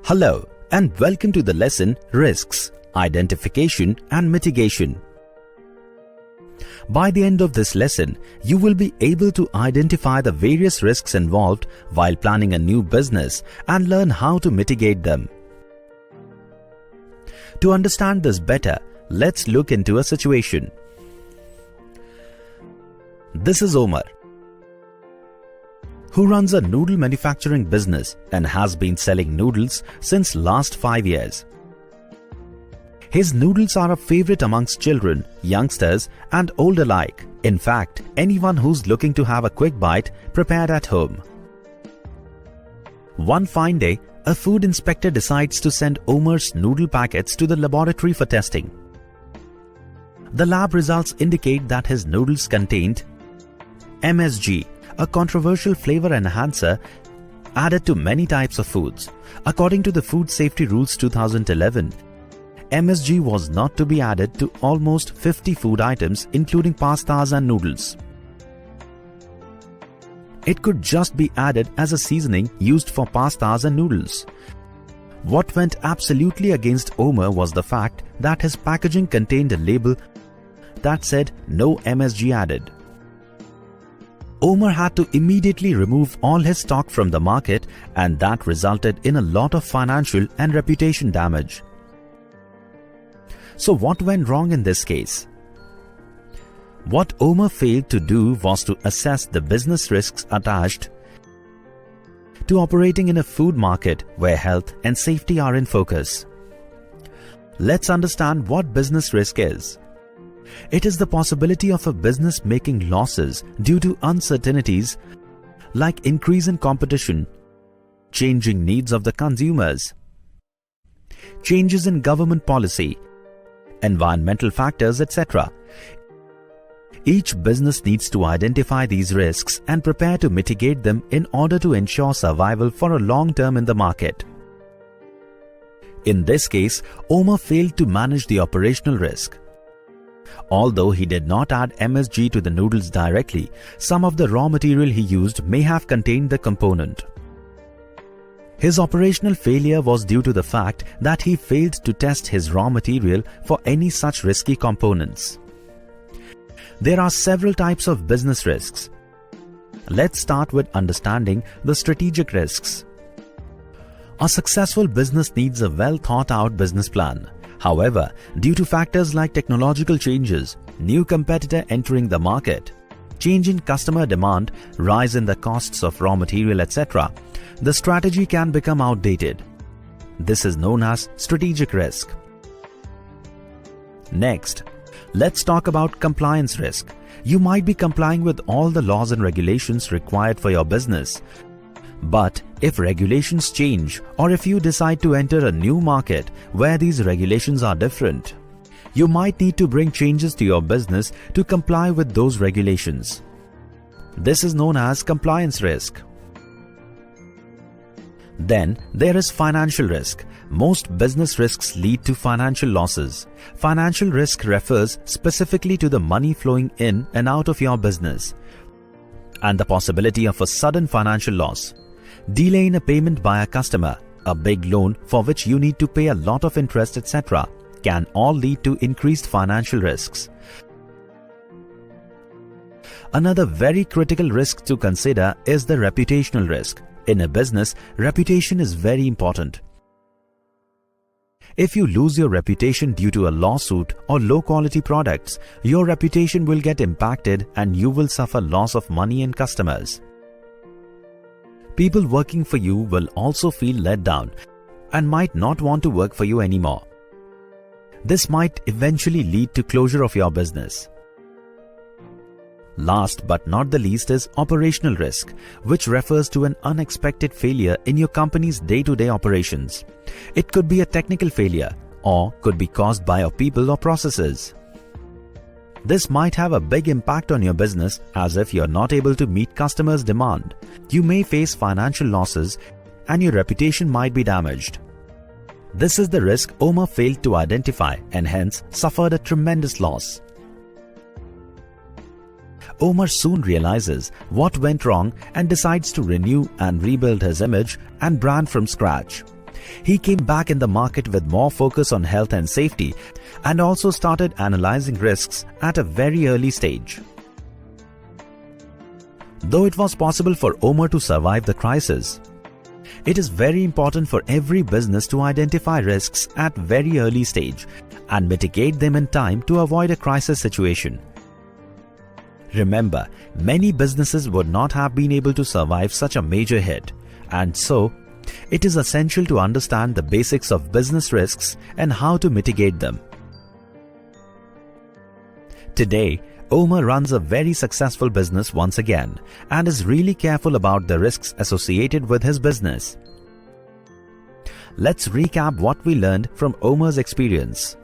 Hello and welcome to the lesson Risks, Identification and Mitigation. By the end of this lesson, you will be able to identify the various risks involved while planning a new business and learn how to mitigate them. To understand this better, let's look into a situation. This is Omar, who runs a noodle manufacturing business and has been selling noodles since last 5 years. His noodles are a favorite amongst children, youngsters and old alike. In fact, anyone who's looking to have a quick bite prepared at home. One fine day, a food inspector decides to send Omar's noodle packets to the laboratory for testing. The lab results indicate that his noodles contained MSG, a controversial flavor enhancer added to many types of foods. According to the Food Safety Rules 2011, MSG was not to be added to almost 50 food items including pastas and noodles. It could just be added as a seasoning used for pastas and noodles. What went absolutely against Omar was the fact that his packaging contained a label that said no MSG added. Omar had to immediately remove all his stock from the market, and that resulted in a lot of financial and reputation damage. So what went wrong in this case? What Omar failed to do was to assess the business risks attached to operating in a food market where health and safety are in focus. Let's understand what business risk is. It is the possibility of a business making losses due to uncertainties like increase in competition, changing needs of the consumers, changes in government policy, environmental factors, etc. Each business needs to identify these risks and prepare to mitigate them in order to ensure survival for a long term in the market. In this case, Omar failed to manage the operational risk. Although he did not add MSG to the noodles directly, some of the raw material he used may have contained the component. His operational failure was due to the fact that he failed to test his raw material for any such risky components. There are several types of business risks. Let's start with understanding the strategic risks. A successful business needs a well thought out business plan. However, due to factors like technological changes, new competitor entering the market, change in customer demand, rise in the costs of raw material, etc., the strategy can become outdated. This is known as strategic risk. Next, let's talk about compliance risk. You might be complying with all the laws and regulations required for your business. But if regulations change, or if you decide to enter a new market where these regulations are different, you might need to bring changes to your business to comply with those regulations. This is known as compliance risk. Then there is financial risk. Most business risks lead to financial losses. Financial risk refers specifically to the money flowing in and out of your business and the possibility of a sudden financial loss. Delay in a payment by a customer, a big loan for which you need to pay a lot of interest, etc., can all lead to increased financial risks. Another very critical risk to consider is the reputational risk. In a business, reputation is very important. If you lose your reputation due to a lawsuit or low quality products, your reputation will get impacted and you will suffer loss of money and customers. People working for you will also feel let down and might not want to work for you anymore. This might eventually lead to closure of your business. Last but not the least is operational risk, which refers to an unexpected failure in your company's day-to-day operations. It could be a technical failure or could be caused by your people or processes. This might have a big impact on your business, as if you're not able to meet customers' demand. You may face financial losses and your reputation might be damaged. This is the risk Omar failed to identify and hence suffered a tremendous loss. Omar soon realizes what went wrong and decides to renew and rebuild his image and brand from scratch. He came back in the market with more focus on health and safety and also started analyzing risks at a very early stage. Though it was possible for Omer to survive the crisis, it is very important for every business to identify risks at very early stage and mitigate them in time to avoid a crisis situation. Remember, many businesses would not have been able to survive such a major hit, and so it is essential to understand the basics of business risks and how to mitigate them. Today, Omer runs a very successful business once again and is really careful about the risks associated with his business. Let's recap what we learned from Omer's experience.